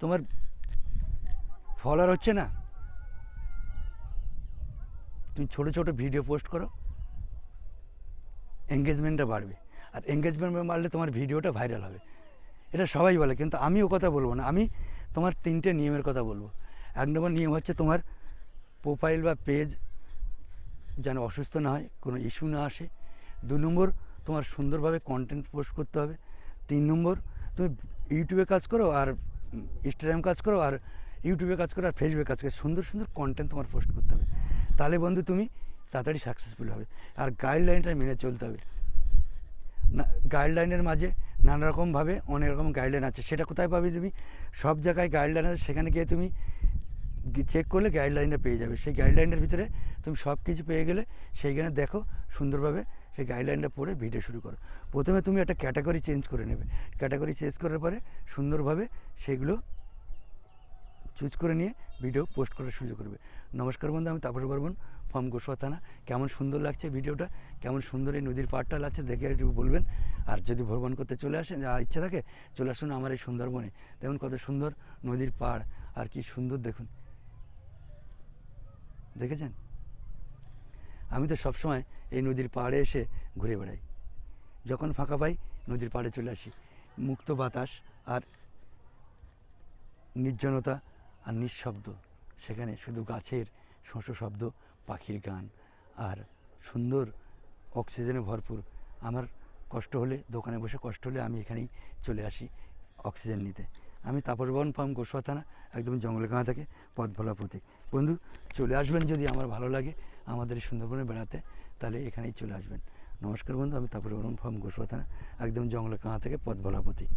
তোমার ফলোয়ার হচ্ছে না, তুমি ছোটো ছোটো ভিডিও পোস্ট করো, এঙ্গেজমেন্টটা বাড়বে। আর এঙ্গেজমেন্ট বাড়লে তোমার ভিডিওটা ভাইরাল হবে, এটা সবাই বলে, কিন্তু আমি ও কথা বলবো না। আমি তোমার 3টে নিয়মের কথা বলবো। 1 নম্বর নিয়ম হচ্ছে তোমার প্রোফাইল বা পেজ যেন অসুস্থ না হয়, কোনো ইস্যু না আসে। 2 নম্বর তোমার সুন্দরভাবে কন্টেন্ট পোস্ট করতে হবে। 3 নম্বর তুমি ইউটিউবে কাজ করো আর ইনস্টাগ্রাম কাজ করো, আর ইউটিউবে কাজ করো আর ফেসবুকে কাজ করো, সুন্দর সুন্দর কন্টেন্ট তোমার পোস্ট করতে হবে। তাহলে বন্ধু তুমি তাড়াতাড়ি সাকসেসফুল হবে। আর গাইডলাইনটা মেনে চলতে হবে। না, গাইডলাইনের মাঝে নানা রকমভাবে অনেক রকম গাইডলাইন আছে, সেটা কোথায় পাবে তুমি? সব জায়গায় গাইডলাইন আছে, সেখানে গিয়ে তুমি চেক করলে গাইডলাইনটা পেয়ে যাবে। সেই গাইডলাইনের ভিতরে তুমি সব কিছু পেয়ে গেলে সেইখানে দেখো সুন্দরভাবে সেই গাইডলাইনটা পড়ে ভিডিও শুরু করো। প্রথমে তুমি একটা ক্যাটাগরি চেঞ্জ করে নেবে, ক্যাটাগরি চেঞ্জ করার পরে সুন্দরভাবে সেগুলো চুজ করে নিয়ে ভিডিও পোস্ট করার সুযোগ করবে। নমস্কার বন্ধু, আমি তাপস বর্মন, ফ্রম গোসবা থানা। কেমন সুন্দর লাগছে ভিডিওটা, কেমন সুন্দর এই নদীর পাড়টা লাগছে দেখে একটু বলবেন। আর যদি ভ্রমণ করতে চলে আসেন, ইচ্ছা থাকে চলে আসুন আমার এই সুন্দরবনে। দেখুন কত সুন্দর নদীর পাড়, আর কি সুন্দর দেখুন, দেখেছেন? আমি তো সবসময় এই নদীর পাড়ে এসে ঘুরে বেড়াই, যখন ফাঁকা পাই নদীর পাড়ে চলে আসি। মুক্ত বাতাস আর নির্জনতা আর নিঃশব্দ, সেখানে শুধু গাছের শোঁ শব্দ, পাখির গান আর সুন্দর অক্সিজেনে ভরপুর। আমার কষ্ট হলে, দোকানে বসে কষ্ট হলে আমি এখানেই চলে আসি অক্সিজেন নিতে। আমি তাপস বর্মন, ফ্রম গোসবা থানা, একদম জঙ্গলকাঁথা থেকে পথ ভোলা প্রতীক। বন্ধু চলে আসবেন যদি আমার ভালো লাগে আমাদের এই সুন্দরবনে বেড়াতে, তাহলে এখানেই চলে আসবেন। নমস্কার বন্ধু, আমি তাপস বর্মন, ফ্রম গোসবা থানা, একদম জঙ্গলকাঁথা থেকে পথ ভোলা প্রতীক।